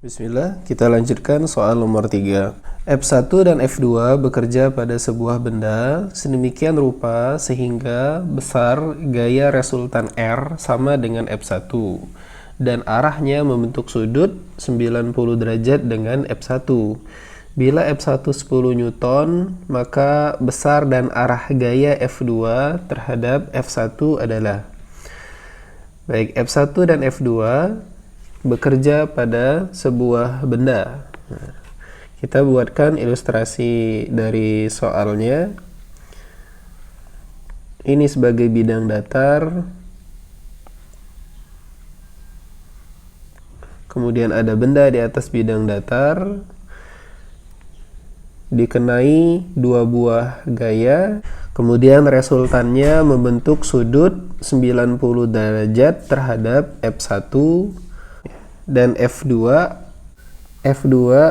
Bismillah, kita lanjutkan soal nomor 3. F1 dan F2 bekerja pada sebuah benda sedemikian rupa sehingga besar gaya resultan R sama dengan F1 dan arahnya membentuk sudut 90 derajat dengan F1. Bila F1 10 Newton, maka besar dan arah gaya F2 terhadap F1 adalah. Baik, F1 dan F2 bekerja pada sebuah benda. Nah, kita buatkan ilustrasi dari soalnya. Ini sebagai bidang datar. Kemudian ada benda di atas bidang datar. Dikenai dua buah gaya. Kemudian resultannya membentuk sudut 90 derajat terhadap F1 dan F2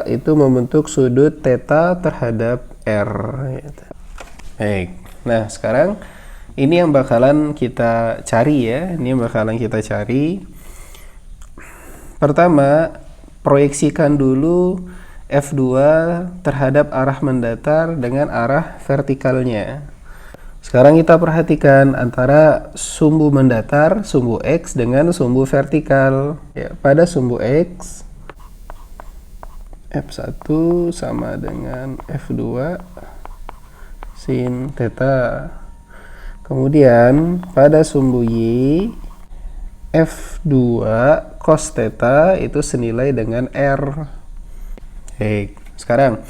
itu membentuk sudut theta terhadap R. Baik. Nah, sekarang ini yang bakalan kita cari ya. Ini yang bakalan kita cari. Pertama, proyeksikan dulu F2 terhadap arah mendatar dengan arah vertikalnya. Sekarang kita perhatikan antara sumbu mendatar, sumbu X dengan sumbu vertikal. Ya, pada sumbu X, F1 sama dengan F2 sin theta. Kemudian pada sumbu Y, F2 cos theta itu senilai dengan R. Baik, sekarang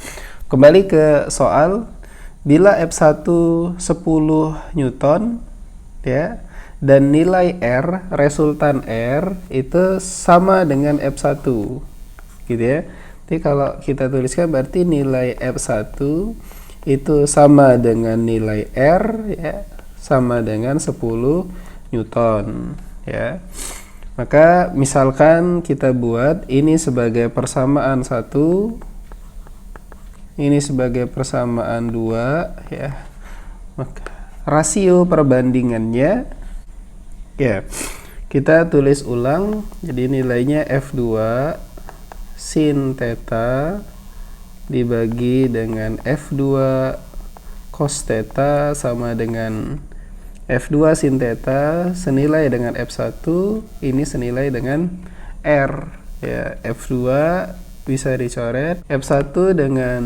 kembali ke soal. Bila F1 10 Newton ya, dan nilai R, resultan R itu sama dengan F1 gitu ya. Jadi kalau kita tuliskan berarti nilai F1 itu sama dengan nilai R ya, sama dengan 10 Newton ya. Maka misalkan kita buat ini sebagai persamaan 1, ini sebagai persamaan 2 ya. Maka rasio perbandingannya ya, kita tulis ulang. Jadi nilainya F2 sin theta dibagi dengan F2 cos theta sama dengan F2 sin theta senilai dengan F1, ini senilai dengan R ya. F2 bisa dicoret, F1 dengan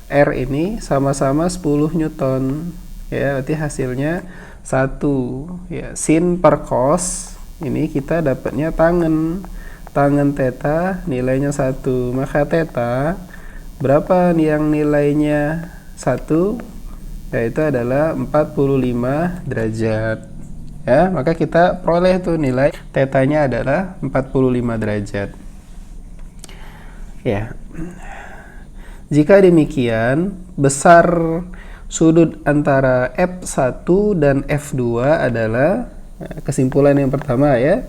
R ini sama-sama 10 Newton ya, berarti hasilnya 1 ya. Sin per cos ini kita dapatnya tangen theta nilainya 1, maka theta berapa yang nilainya 1, yaitu adalah 45 derajat ya. Maka kita peroleh tuh nilai tetanya adalah 45 derajat ya. Jika demikian, besar sudut antara F1 dan F2 adalah, kesimpulan yang pertama ya,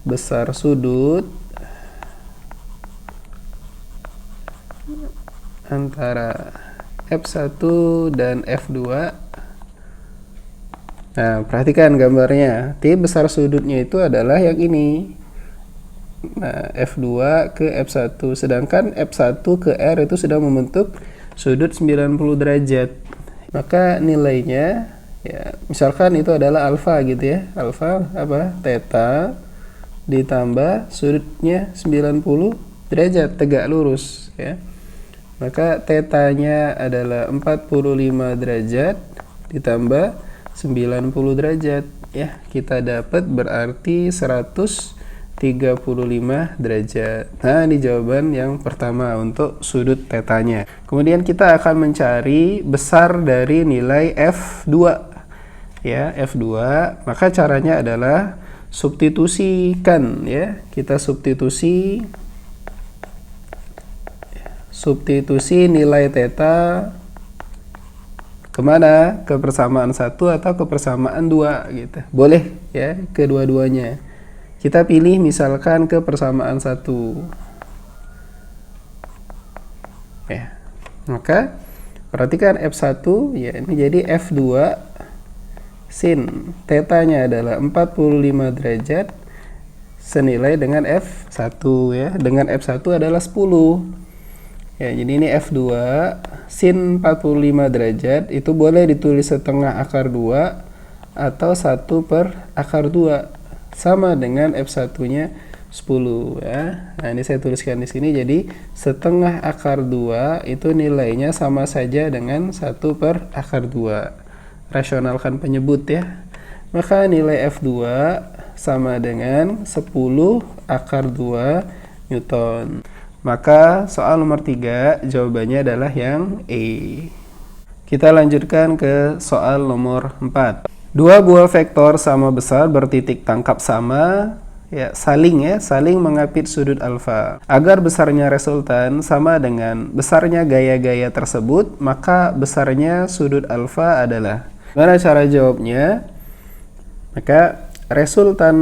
besar sudut antara F1 dan F2. Nah, perhatikan gambarnya. T besar sudutnya itu adalah yang ini. Nah, F2 ke F1, sedangkan F1 ke R itu sudah membentuk sudut 90 derajat. Maka nilainya ya, misalkan itu adalah alfa gitu ya. Alfa apa? Theta ditambah sudutnya 90 derajat tegak lurus ya. Maka tetanya adalah 45 derajat ditambah 90 derajat ya. Kita dapat berarti 135 derajat. Nah, ini jawaban yang pertama untuk sudut tetanya. Kemudian kita akan mencari besar dari nilai F2 ya, F2. Maka caranya adalah substitusikan ya. Kita substitusi nilai theta kemana? Ke persamaan 1 atau ke persamaan 2 gitu. Boleh ya, kedua-duanya. Kita pilih misalkan ke persamaan 1 ya. Maka perhatikan F1 ya, ini jadi F2 sin tetanya adalah 45 derajat senilai dengan F1 ya. Dengan F1 adalah 10. Ya, jadi ini F2 sin 45 derajat itu boleh ditulis setengah akar 2 atau 1/akar 2 sama dengan F1-nya 10 ya. Nah, ini saya tuliskan di sini, jadi setengah akar 2 itu nilainya sama saja dengan 1/akar 2. Rasionalkan penyebut ya. Maka nilai F2 sama dengan 10 akar 2 Newton. Maka soal nomor 3 jawabannya adalah yang E. Kita lanjutkan ke soal nomor 4. Dua buah vektor sama besar bertitik tangkap sama ya, saling mengapit sudut alfa. Agar besarnya resultan sama dengan besarnya gaya-gaya tersebut, maka besarnya sudut alfa adalah. Gimana cara jawabnya? Maka resultan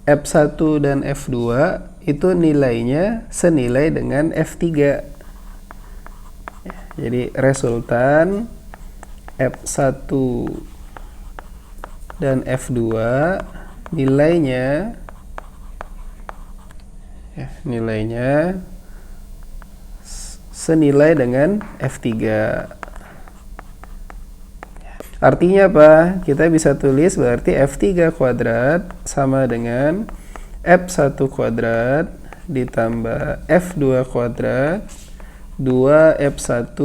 F1 dan F2 itu nilainya senilai dengan F3. Jadi resultan F1 dan F2 nilainya senilai dengan F3. Artinya apa? Kita bisa tulis berarti F3 kuadrat sama dengan F1 kuadrat ditambah F2 kuadrat 2F1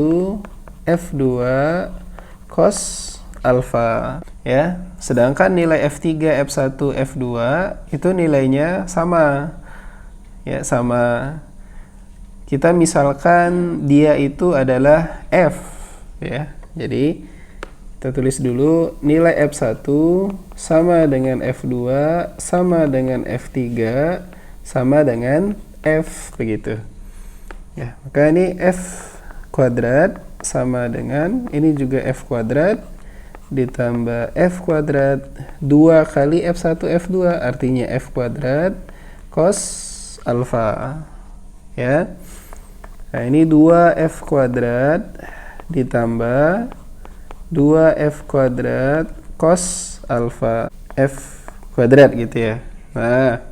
F2 cos alfa ya. Sedangkan nilai F3 F1 F2 itu nilainya sama ya, sama. Kita misalkan dia itu adalah F ya. Jadi kita tulis dulu nilai F1 sama dengan F2 sama dengan F3 sama dengan F begitu. Ya, maka ini F kuadrat sama dengan ini juga F kuadrat ditambah F kuadrat 2 kali F1 F2 artinya F kuadrat cos alfa. Ya. Nah, ini 2F kuadrat ditambah 2F kuadrat cos alfa F kuadrat gitu ya. Nah,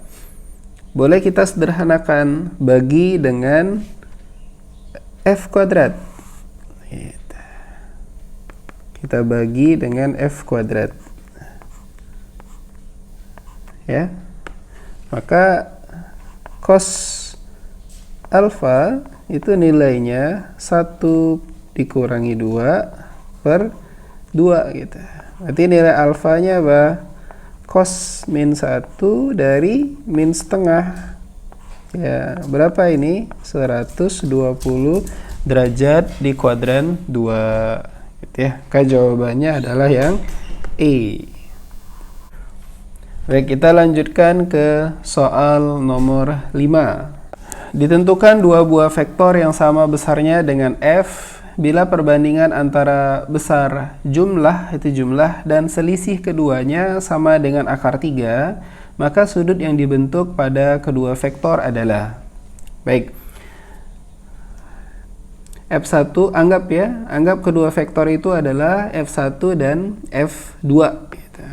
boleh kita sederhanakan bagi dengan F kuadrat. Kita bagi dengan F kuadrat. Ya. Maka cos alfa itu nilainya 1 dikurangi 2/2 gitu. Berarti nilai alfanya apa? Cos min 1 dari min setengah. Ya, berapa ini? 120 derajat di kuadran 2 gitu ya. Maka jawabannya adalah yang E. Baik, kita lanjutkan ke soal nomor 5. Ditentukan dua buah vektor yang sama besarnya dengan F bila perbandingan antara besar jumlah dan selisih keduanya sama dengan akar 3, maka sudut yang dibentuk pada kedua vektor adalah. Baik. F1 anggap kedua vektor itu adalah F1 dan F2 gitu.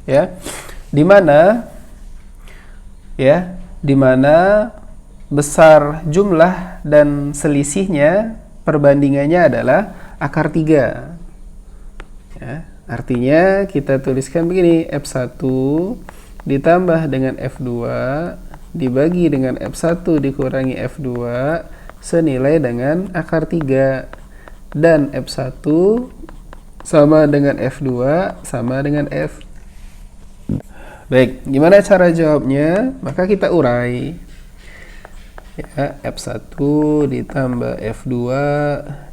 Ya, di mana besar jumlah dan selisihnya perbandingannya adalah akar 3. Ya, artinya kita tuliskan begini, F1 ditambah dengan F2 dibagi dengan F1 dikurangi F2 senilai dengan akar 3, dan F1 sama dengan F2 sama dengan F. Baik, gimana cara jawabnya? Maka kita urai. Ya, F1 ditambah F2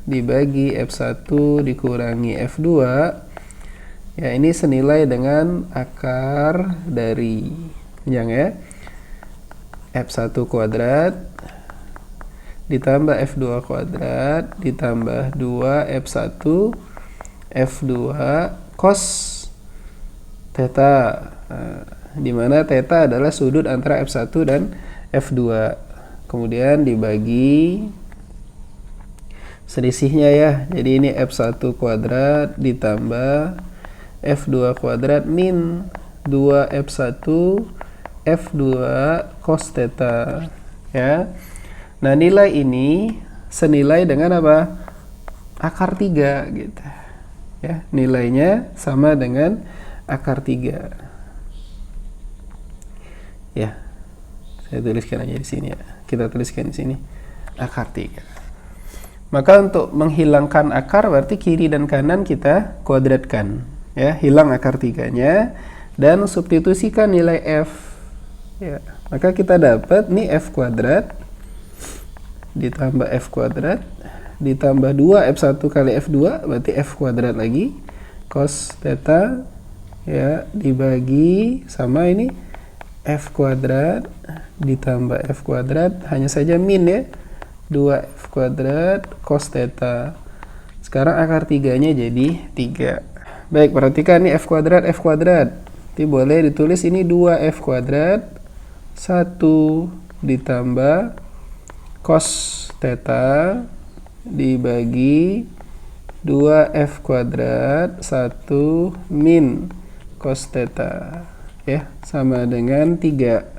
dibagi F1 dikurangi F2. Ya, ini senilai dengan akar dari yang ya. F1 kuadrat ditambah F2 kuadrat ditambah 2 F1 F2 cos theta di mana theta adalah sudut antara F1 dan F2. Kemudian dibagi selisihnya ya. Jadi ini F1 kuadrat ditambah F2 kuadrat min 2F1 F2 cos theta ya. Nah, nilai ini senilai dengan apa? Akar 3 gitu. Ya, nilainya sama dengan akar 3. Ya. Saya tuliskan aja di sini ya. Kita tuliskan di sini akar 3. Maka untuk menghilangkan akar berarti kiri dan kanan kita kuadratkan ya, hilang akar 3-nya dan substitusikan nilai F ya. Maka kita dapat nih F kuadrat ditambah F kuadrat ditambah 2 F1 kali F2 berarti F kuadrat lagi cos theta ya, dibagi sama ini F kuadrat ditambah F kuadrat, hanya saja min ya, 2F kuadrat cos theta. Sekarang akar 3-nya jadi 3. Baik, perhatikan ini F kuadrat Jadi boleh ditulis ini 2F kuadrat 1 ditambah cos theta dibagi 2F kuadrat 1 min cos theta ya, sama dengan 3.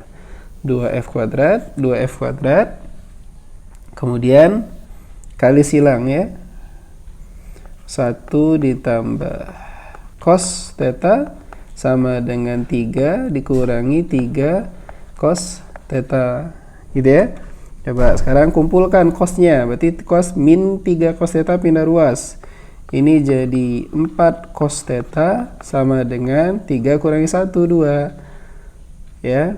2F kuadrat kemudian kali silang ya, 1 ditambah cos theta sama dengan 3 dikurangi 3 cos theta gitu ya. Coba sekarang kumpulkan cosnya, berarti cos min 3 cos theta pindah ruas. Ini jadi 4 cos theta sama dengan 3 kurangi 1, 2 ya.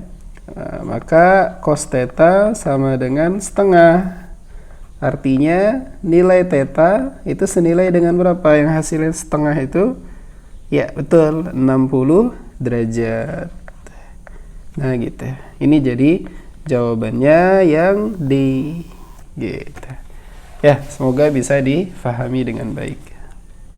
Nah, maka cos theta sama dengan setengah. Artinya nilai theta itu senilai dengan berapa? Yang hasilnya setengah itu ya betul 60 derajat. Nah gitu. Ini jadi jawabannya yang D gitu. Ya, semoga bisa difahami dengan baik.